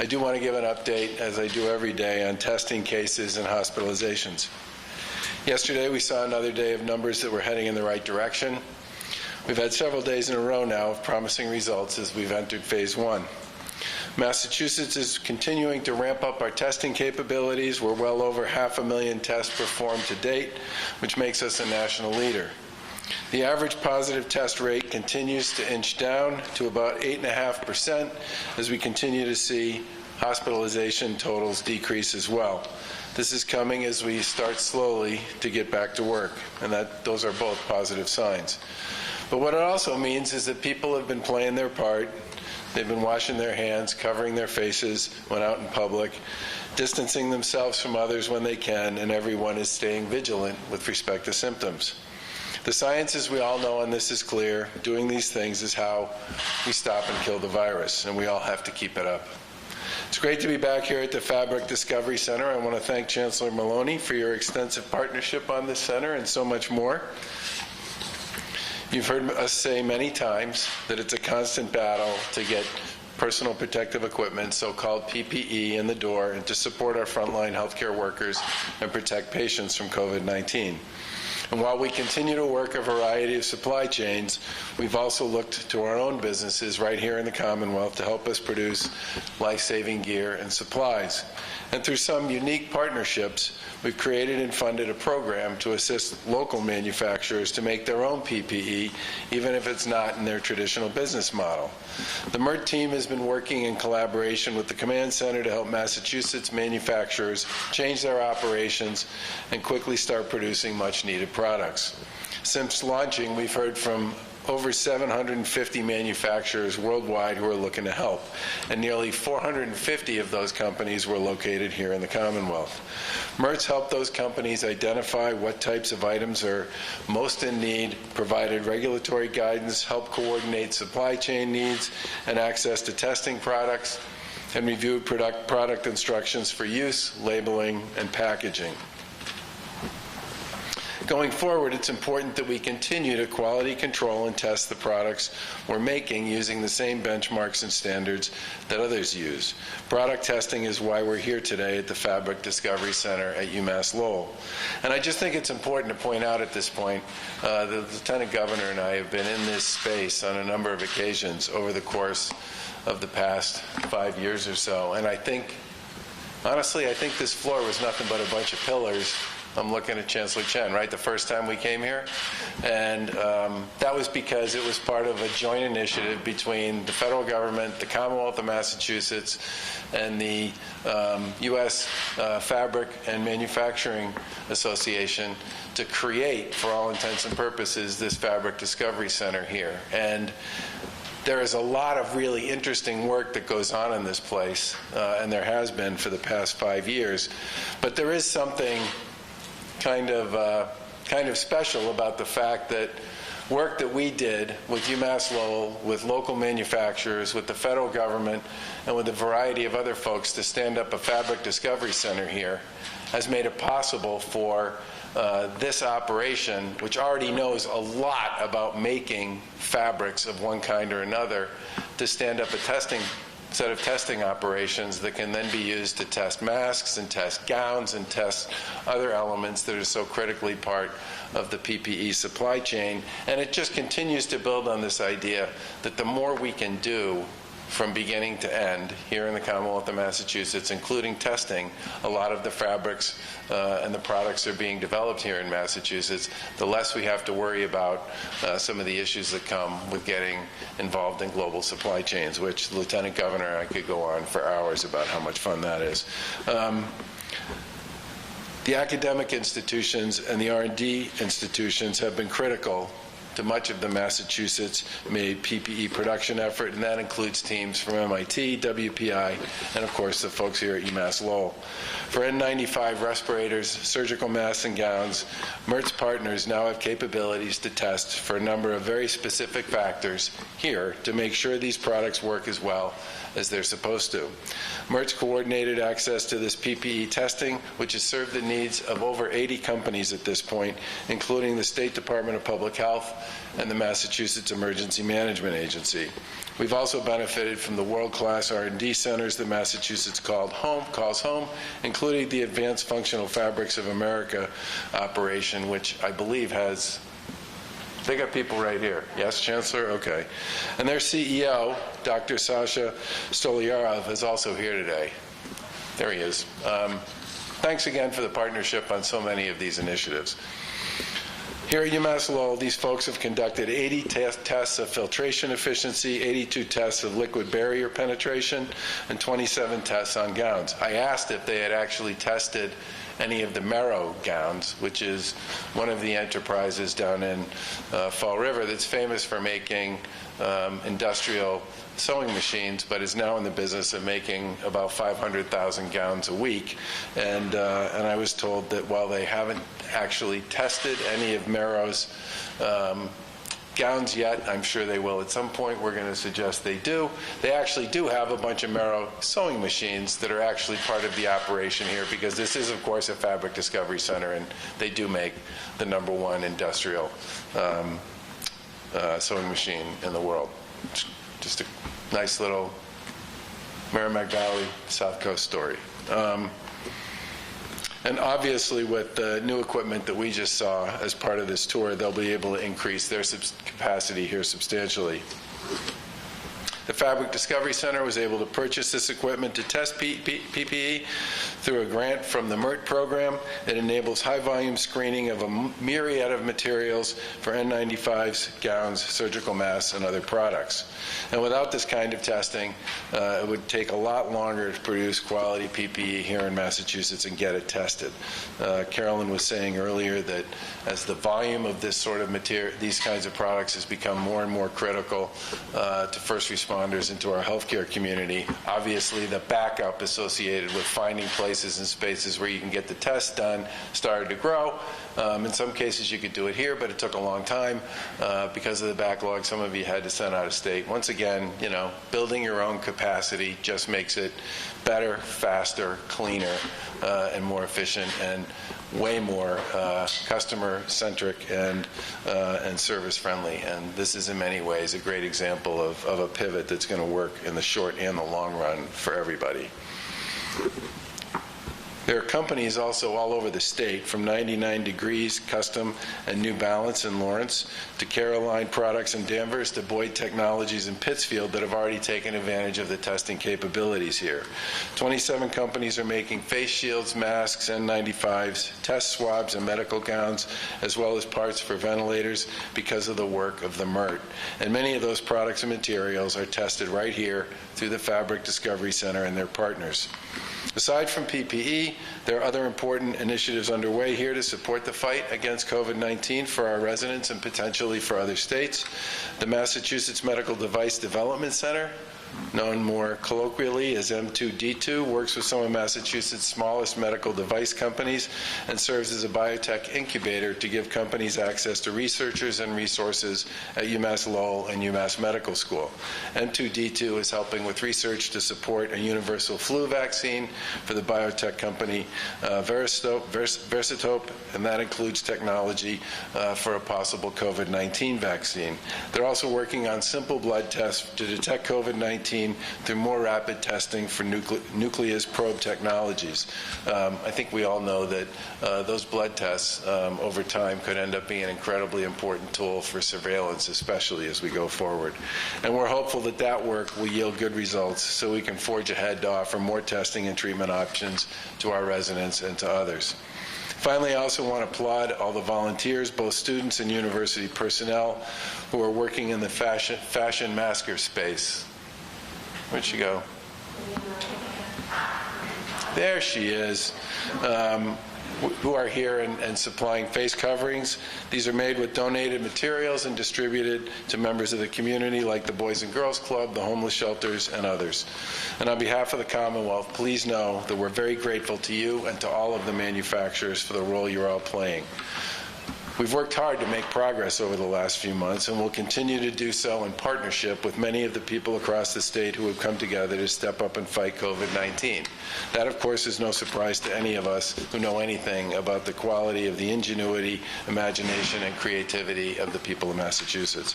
I do want to give an update, as I do every day, on testing cases and hospitalizations. Yesterday, we saw another day of numbers that were heading in the right direction. We've had several days in a row now of promising results as we've entered phase 1. Massachusetts is continuing to ramp up our testing capabilities. We're well over 500,000 tests performed to date, which makes us a national leader. The average positive test rate continues to inch down to about 8.5% as we continue to see hospitalization totals decrease as well. This is coming as we start slowly to get back to work, and those are both positive signs. But what it also means is that people have been playing their part. They've been washing their hands, covering their faces when out in public, distancing themselves from others when they can, and everyone is staying vigilant with respect to symptoms. The science, as we all know, and this is clear, doing these things is how we stop and kill the virus, and we all have to keep it up. It's great to be back here at the Fabric Discovery Center. I want to thank Chancellor Maloney for your extensive partnership on this center and so much more. You've heard us say many times that it's a constant battle to get personal protective equipment, so-called PPE, in the door and to support our frontline healthcare workers and protect patients from COVID-19. And while we continue to work a variety of supply chains, we've also looked to our own businesses right here in the Commonwealth to help us produce life-saving gear and supplies. And through some unique partnerships, we've created and funded a program to assist local manufacturers to make their own PPE, even if it's not in their traditional business model. The MERT team has been working in collaboration with the Command Center to help Massachusetts manufacturers change their operations and quickly start producing much-needed products. Since launching, we've heard from over 750 manufacturers worldwide who are looking to help, and nearly 450 of those companies were located here in the Commonwealth. MERT's helped those companies identify what types of items are most in need, provided regulatory guidance, helped coordinate supply chain needs and access to testing products, and reviewed product instructions for use, labeling, and packaging. Going forward, it's important that we continue to quality control and test the products we're making using the same benchmarks and standards that others use. Product testing is why we're here today at the Fabric Discovery Center at UMass Lowell. And I just think it's important to point out at this point, the Lieutenant Governor and I have been in this space on a number of occasions over the course of the past 5 years or so. And I think, honestly, I think this floor was nothing but a bunch of pillars. I'm looking at Chancellor Chen, right, the first time we came here. And that was because it was part of a joint initiative between the federal government, the Commonwealth of Massachusetts, and the U.S. Fabric and Manufacturing Association to create, for all intents and purposes, this Fabric Discovery Center here. And there is a lot of really interesting work that goes on in this place, and there has been for the past 5 years. But there is something kind of special about the fact that work that we did with UMass Lowell, with local manufacturers, with the federal government, and with a variety of other folks to stand up a Fabric Discovery Center here has made it possible for this operation, which already knows a lot about making fabrics of one kind or another, to stand up a set of testing operations that can then be used to test masks and test gowns and test other elements that are so critically part of the PPE supply chain. And it just continues to build on this idea that the more we can do from beginning to end here in the Commonwealth of Massachusetts, including testing, a lot of the fabrics and the products are being developed here in Massachusetts, the less we have to worry about some of the issues that come with getting involved in global supply chains, which the Lieutenant Governor, I could go on for hours about how much fun that is. The academic institutions and the R&D institutions have been critical to much of the Massachusetts-made PPE production effort, and that includes teams from MIT, WPI, and of course the folks here at UMass Lowell. For N95 respirators, surgical masks, and gowns, MERT's partners now have capabilities to test for a number of very specific factors here to make sure these products work as well as they're supposed to. MERT's coordinated access to this PPE testing, which has served the needs of over 80 companies at this point, including the State Department of Public Health, and the Massachusetts Emergency Management Agency. We've also benefited from the world-class R&D centers that Massachusetts calls home, including the Advanced Functional Fabrics of America operation, which I believe has, they got people right here. Yes, Chancellor? Okay. And their CEO, Dr. Sasha Stolyarov, is also here today. There he is. Thanks again for the partnership on so many of these initiatives. Here at UMass Lowell, these folks have conducted 80 tests of filtration efficiency, 82 tests of liquid barrier penetration, and 27 tests on gowns. I asked if they had actually tested any of the Merrow gowns, which is one of the enterprises down in Fall River that's famous for making industrial sewing machines, but is now in the business of making about 500,000 gowns a week. And I was told that while they haven't actually tested any of Merrow's gowns yet, I'm sure they will at some point. We're going to suggest they do. They actually do have a bunch of Merrow sewing machines that are actually part of the operation here, because this is, of course, a fabric discovery center, and they do make the #1 industrial sewing machine in the world. Just a nice little Merrimack Valley, South Coast story. And obviously, with the new equipment that we just saw as part of this tour, they'll be able to increase their capacity here substantially. The Fabric Discovery Center was able to purchase this equipment to test PPE through a grant from the MERT program that enables high-volume screening of a myriad of materials for N95s, gowns, surgical masks, and other products. And without this kind of testing, it would take a lot longer to produce quality PPE here in Massachusetts and get it tested. Carolyn was saying earlier that as the volume of this sort of material, these kinds of products has become more and more critical to first responders into our healthcare community, obviously the backup associated with finding places and spaces where you can get the test done started to grow. In some cases you could do it here, but it took a long time because of the backlog. Some of you had to send out of state. Once again, you know, building your own capacity just makes it better, faster, cleaner, and more efficient, and way more customer-centric and service-friendly. And this is in many ways a great example of a pivot that's going to work in the short and the long run for everybody. There are companies also all over the state, from 99 Degrees Custom and New Balance in Lawrence, to Caroline Products in Danvers, to Boyd Technologies in Pittsfield, that have already taken advantage of the testing capabilities here. 27 companies are making face shields, masks, N95s, test swabs, and medical gowns, as well as parts for ventilators because of the work of the MERT. And many of those products and materials are tested right here through the Fabric Discovery Center and their partners. Aside from PPE, there are other important initiatives underway here to support the fight against COVID-19 for our residents and potentially for other states. The Massachusetts Medical Device Development Center, known more colloquially as M2D2, works with some of Massachusetts' smallest medical device companies and serves as a biotech incubator to give companies access to researchers and resources at UMass Lowell and UMass Medical School. M2D2 is helping with research to support a universal flu vaccine for the biotech company Versatope, and that includes technology for a possible COVID-19 vaccine. They're also working on simple blood tests to detect COVID-19 through more rapid testing for nucleus probe technologies. I think we all know that those blood tests over time could end up being an incredibly important tool for surveillance, especially as we go forward. And we're hopeful that that work will yield good results so we can forge ahead to offer more testing and treatment options to our residents and to others. Finally, I also want to applaud all the volunteers, both students and university personnel, who are working in the fashion masker space. Where'd she go? There she is. Who are here and supplying face coverings. These are made with donated materials and distributed to members of the community like the Boys and Girls Club, the homeless shelters, and others. And on behalf of the Commonwealth, please know that we're very grateful to you and to all of the manufacturers for the role you're all playing. We've worked hard to make progress over the last few months and will continue to do so in partnership with many of the people across the state who have come together to step up and fight COVID-19. That, of course, is no surprise to any of us who know anything about the quality of the ingenuity, imagination, and creativity of the people of Massachusetts.